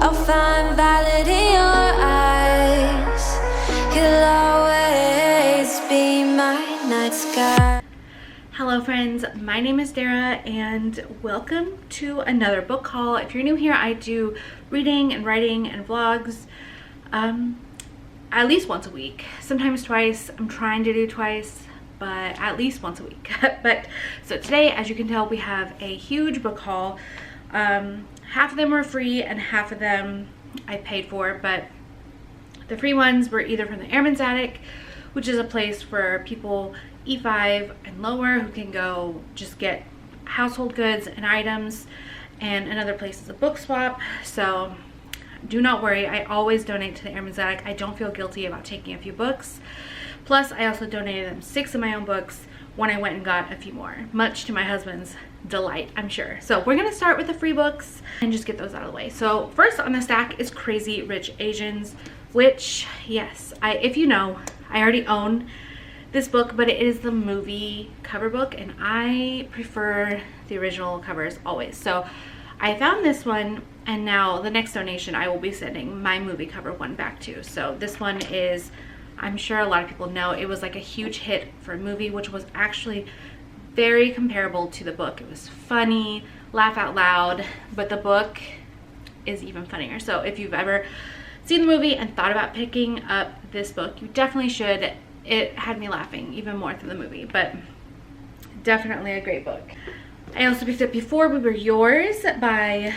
I'll find valid in your eyes. You'll always be my night sky. Hello friends, my name is Dara and welcome to another book haul. If you're new here, I do reading and writing and vlogs at least once a week, sometimes twice. I'm trying to do twice, but at least once a week. But so today, as you can tell, we have a huge book haul. Half of them were free and half of them I paid for, but the free ones were either from the Airman's Attic, which is a place for people E5 and lower who can go just get household goods and items, and another place is a book swap. So do not worry, I always donate to the Airman's Attic. I don't feel guilty about taking a few books. Plus I also donated them 6 of my own books when I went and got a few more, much to my husband's delight, I'm sure. So we're gonna start with the free books and just get those out of the way. So first on the stack is Crazy Rich Asians, which, yes, if you know, I already own this book, but it is the movie cover book and I prefer the original covers always. So I found this one, and now the next donation I will be sending my movie cover one back to. So this one is, I'm sure a lot of people know, it was like a huge hit for a movie, which was actually very comparable to the book. It was funny, laugh out loud, but the book is even funnier. So if you've ever seen the movie and thought about picking up this book, you definitely should. It had me laughing even more than the movie, but definitely a great book. I also picked up Before We Were Yours by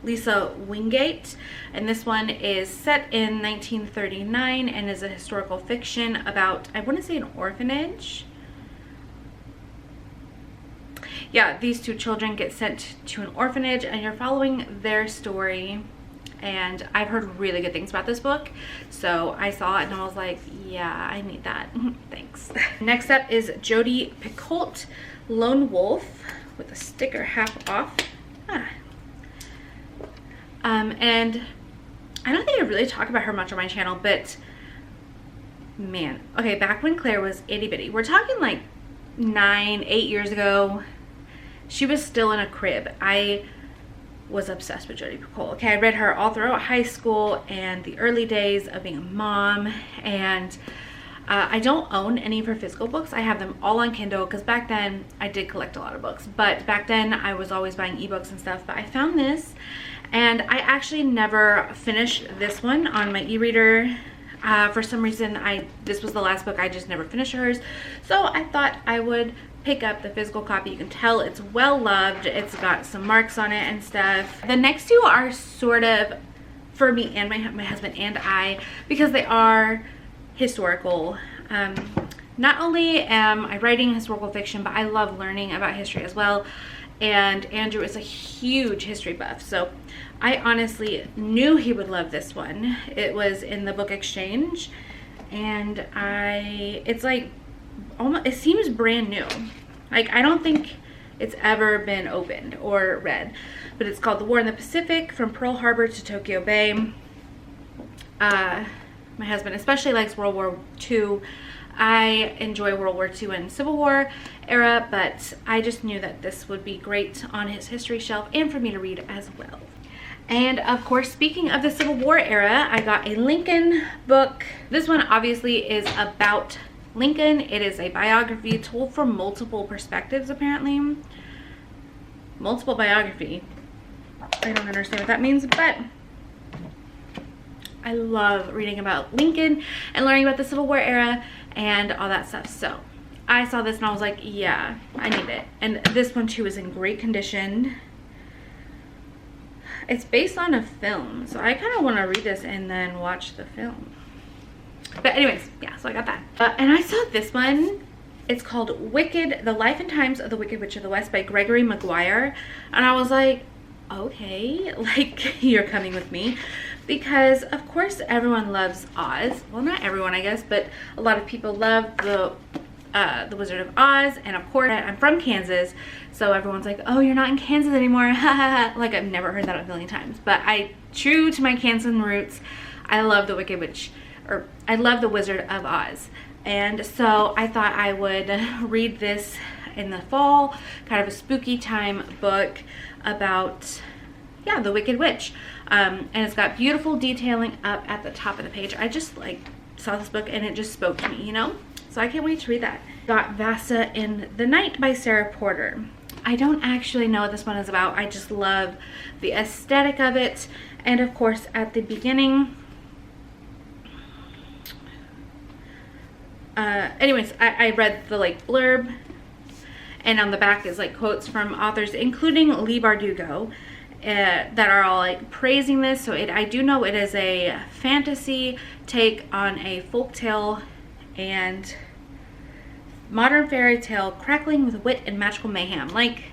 Lisa Wingate, and this one is set in 1939 and is a historical fiction about, I want to say, an orphanage. Yeah, these two children get sent to an orphanage and you're following their story, and I've heard really good things about this book, so I saw it and I was like, yeah, I need that. Thanks. Next up is Jodi Picoult, Lone Wolf, with a sticker half off. And I don't think I really talk about her much on my channel, but man, okay, back when Claire was itty bitty, we're talking like 8 years ago, she was still in a crib. I was obsessed with Jodi Picoult. Okay, I read her all throughout high school and the early days of being a mom, and I don't own any of her physical books. I have them all on Kindle because back then I did collect a lot of books, but back then I was always buying ebooks and stuff. But I found this and I actually never finished this one on my e-reader. For some reason, this was the last book, I just never finished hers. So I thought I would pick up the physical copy. You can tell it's well loved. It's got some marks on it and stuff. The next two are sort of for me and my husband and I, because they are historical. Not only am I writing historical fiction, but I love learning about history as well. And Andrew is a huge history buff, so I honestly knew he would love this one. It was in the book exchange, and it's like almost, it seems brand new. Like, I don't think it's ever been opened or read, but it's called The War in the Pacific, From Pearl Harbor to Tokyo Bay. My husband especially likes World War II. I enjoy World War II and Civil War era, but I just knew that this would be great on his history shelf and for me to read as well. And of course, speaking of the Civil War era, I got a Lincoln book. This one obviously is about Lincoln. It is a biography told from multiple perspectives, apparently. Multiple biography. I don't understand what that means, but I love reading about Lincoln and learning about the Civil War era and all that stuff. So I saw this and I was like, yeah, I need it. And this one too is in great condition. It's based on a film, so I kind of want to read this and then watch the film. But anyways, yeah, so I got that. And I saw this one. It's called Wicked, The Life and Times of the Wicked Witch of the West by Gregory Maguire. And I was like, okay, like, you're coming with me. Because of course everyone loves Oz. Well, not everyone, I guess, but a lot of people love the Wizard of Oz. And of course, I'm from Kansas, so everyone's like, oh, you're not in Kansas anymore. Like, I've never heard that a million times, but true to my Kansas roots, I love the Wicked Witch, or I love the Wizard of Oz. And so I thought I would read this in the fall, kind of a spooky time book about yeah, The Wicked Witch. And it's got beautiful detailing up at the top of the page. I just like saw this book and it just spoke to me, you know? So I can't wait to read that. Got Vasa in the Night by Sarah Porter. I don't actually know what this one is about. I just love the aesthetic of it. And of course, at the beginning, anyways, I read the like blurb, and on the back is like quotes from authors, including Leigh Bardugo, that are all like praising this. So I do know it is a fantasy take on a folktale and modern fairy tale crackling with wit and magical mayhem. Like,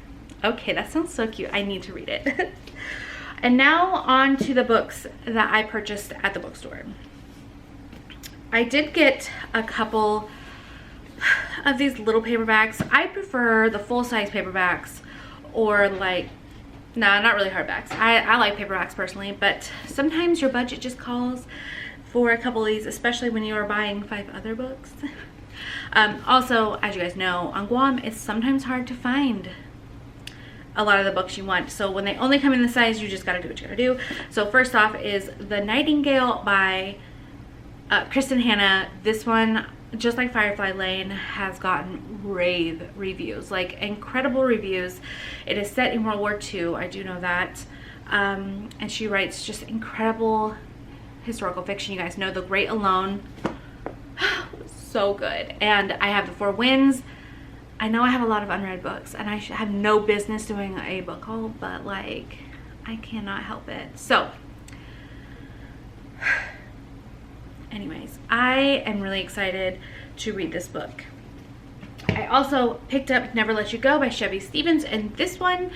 okay, that sounds so cute. I need to read it. And now on to the books that I purchased at the bookstore. I did get a couple of these little paperbacks. I prefer the full-size paperbacks, or like, nah, not really hardbacks. I like paperbacks personally, but sometimes your budget just calls for a couple of these, especially when you are buying 5 other books. Also, as you guys know, on Guam, it's sometimes hard to find a lot of the books you want. So when they only come in the size, you just gotta do what you gotta do. So first off is The Nightingale by Kristen Hanna. This one, just like Firefly Lane, has gotten rave reviews, like incredible reviews. It is set in World War II, I do know that. And she writes just incredible historical fiction. You guys know The Great Alone. So good. And I have The Four Winds. I know I have a lot of unread books and I have no business doing a book haul, but like, I cannot help it. So anyways, I am really excited to read this book. I also picked up Never Let You Go by Chevy Stevens, and this one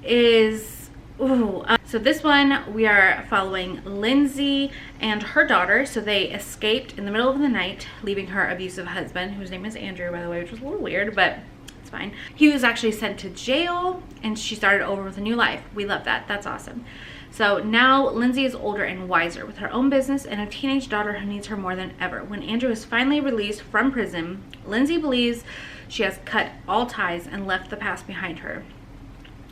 is, so this one we are following Lindsay and her daughter. So they escaped in the middle of the night, leaving her abusive husband, whose name is Andrew, by the way, which was a little weird, but it's fine. He was actually sent to jail and she started over with a new life. We love that. That's awesome. So now Lindsay is older and wiser with her own business and a teenage daughter who needs her more than ever. When Andrew is finally released from prison, Lindsay believes she has cut all ties and left the past behind her.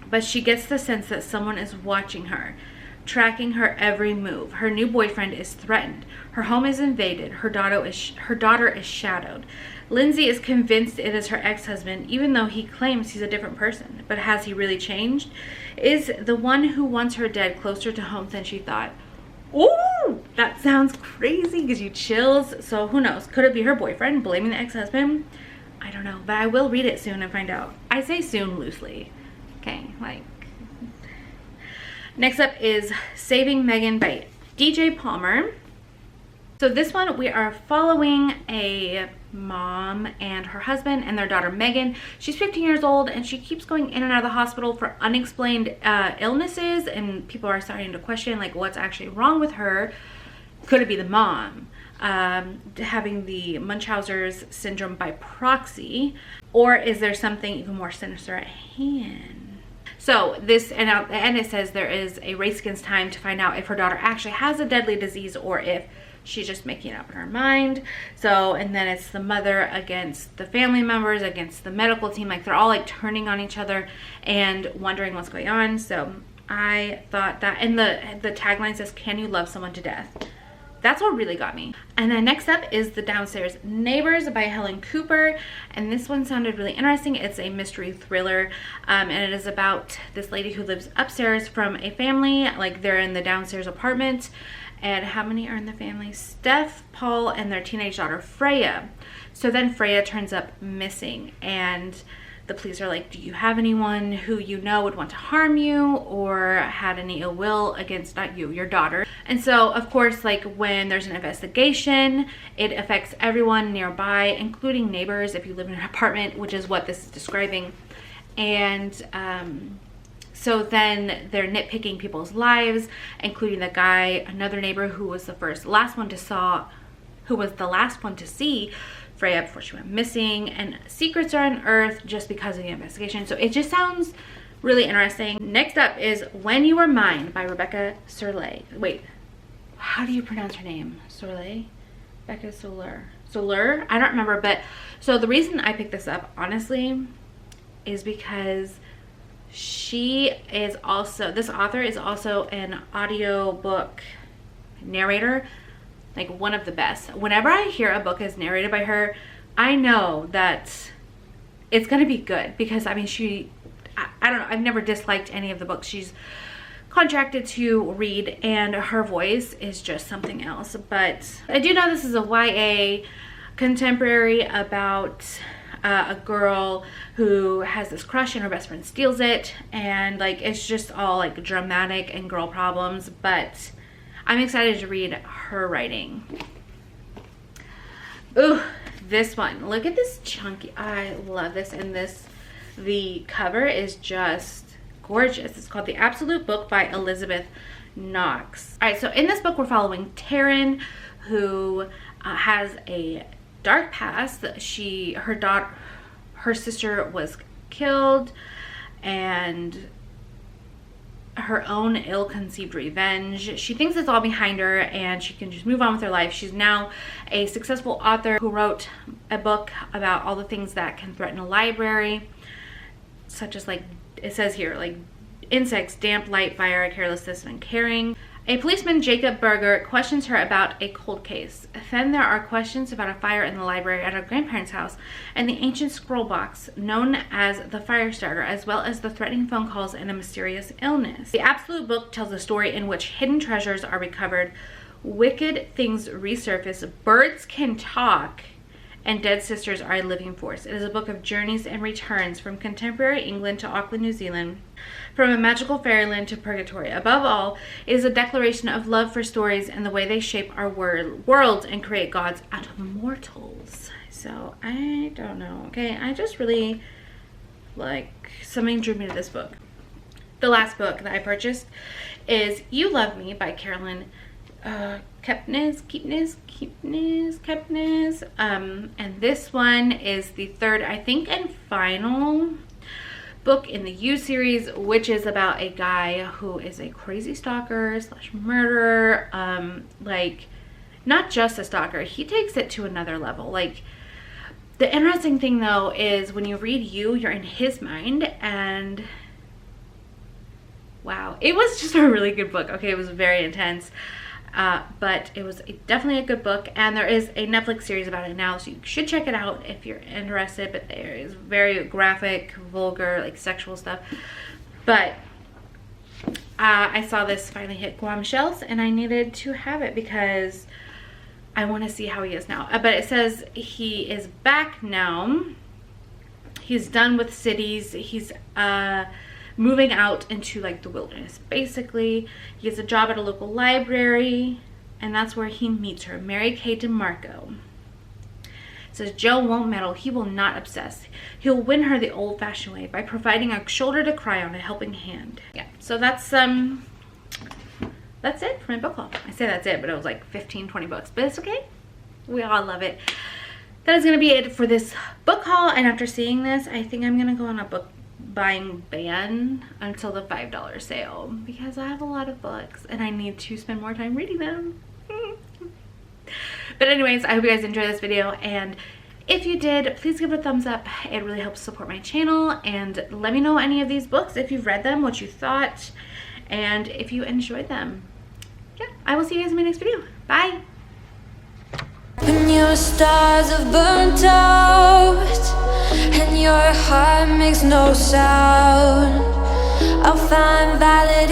But she gets the sense that someone is watching her, tracking her every move. Her new boyfriend is threatened. Her home is invaded. Her daughter is shadowed. Lindsay is convinced it is her ex-husband, even though he claims he's a different person. But has he really changed? Is the one who wants her dead closer to home than she thought? Ooh, that sounds crazy, gives you chills. So who knows? Could it be her boyfriend blaming the ex-husband? I don't know, but I will read it soon and find out. I say soon loosely. Okay, like. Next up is Saving Megan by DJ Palmer. So this one, we are following a mom and her husband and their daughter Megan. She's 15 years old and she keeps going in and out of the hospital for unexplained illnesses, and people are starting to question like what's actually wrong with her. Could it be the mom having the Munchausen's syndrome by proxy, or is there something even more sinister at hand? So this, and at the end it says there is a race against time to find out if her daughter actually has a deadly disease or if she's just making it up in her mind. So, and then it's the mother against the family members, against the medical team. Like they're all like turning on each other and wondering what's going on. So I thought that, and the tagline says, "Can you love someone to death?" That's what really got me. And then next up is The Downstairs Neighbors by Helen Cooper. And this one sounded really interesting. It's a mystery thriller. And it is about this lady who lives upstairs from a family. Like they're in the downstairs apartment. And how many are in the family? Steph, Paul, and their teenage daughter, Freya. So then Freya turns up missing. And the police are like, do you have anyone who you know would want to harm you or had any ill will against, not you, your daughter? And so, of course, like when there's an investigation, it affects everyone nearby, including neighbors if you live in an apartment, which is what this is describing. And so then they're nitpicking people's lives, including the guy, another neighbor who was the last one to see Freya before she went missing, and secrets are unearthed just because of the investigation. So it just sounds really interesting. Next up is When You Were Mine by Rebecca Serle. Wait, how do you pronounce her name? Serle? Rebecca Soler? I don't remember, but so the reason I picked this up, honestly, is because this author is also an audiobook narrator, like one of the best. Whenever I hear a book is narrated by her, I know that it's gonna be good, because I mean, I don't know, I've never disliked any of the books she's contracted to read, and her voice is just something else. But I do know this is a YA contemporary about a girl who has this crush and her best friend steals it, and like it's just all like dramatic and girl problems. But I'm excited to read her writing. Ooh, this one, look at this chunky, I love this. And the cover is just gorgeous. It's called The Absolute Book by Elizabeth Knox. All right, so in this book we're following Taryn, who has a dark past. Her sister was killed, and her own ill-conceived revenge. She thinks it's all behind her and she can just move on with her life. She's now a successful author who wrote a book about all the things that can threaten a library, such as, like it says here, like insects, damp, light, fire, carelessness, and uncaring. A policeman, Jacob Berger, questions her about a cold case. Then there are questions about a fire in the library at her grandparents' house and the ancient scroll box known as the fire starter, as well as the threatening phone calls and a mysterious illness. The Absolute Book tells a story in which hidden treasures are recovered, wicked things resurface, birds can talk, and dead sisters are a living force. It is a book of journeys and returns from contemporary England to Auckland, New Zealand, from a magical fairyland to purgatory. Above all, it is a declaration of love for stories and the way they shape our world and create gods out of mortals. So I don't know, okay? I just really, like, something drew me to this book. The last book that I purchased is You Love Me by Carolyn Kepnes. And this one is the third, I think, and final book in the You series, which is about a guy who is a crazy stalker slash murderer. Like, not just a stalker, he takes it to another level. Like, the interesting thing though is when you read You, you're in his mind, and wow, it was just a really good book. Okay, it was very intense. But it was definitely a good book, and there is a Netflix series about it now, so you should check it out if you're interested. But there is very graphic, vulgar, like sexual stuff. But I saw this finally hit Guam shelves, and I needed to have it because I want to see how he is now. But it says he is back now. He's done with cities. He's moving out into like the wilderness. Basically, he gets a job at a local library, and that's where he meets her, Mary Kay DeMarco. It says Joe won't meddle, he will not obsess. He'll win her the old-fashioned way by providing a shoulder to cry on, a helping hand. Yeah, so that's it for my book haul. I say that's it, but it was like 15-20 books, but it's okay. We all love it. That is gonna be it for this book haul, and after seeing this, I think I'm gonna go on a book buying ban until the $5 sale, because I have a lot of books and I need to spend more time reading them. But anyways, I hope you guys enjoyed this video, and if you did, please give it a thumbs up. It really helps support my channel, and let me know any of these books, if you've read them, what you thought, and if you enjoyed them. Yeah, I will see you guys in my next video. Bye. When your stars have burnt out and your heart makes no sound, I'll find validity.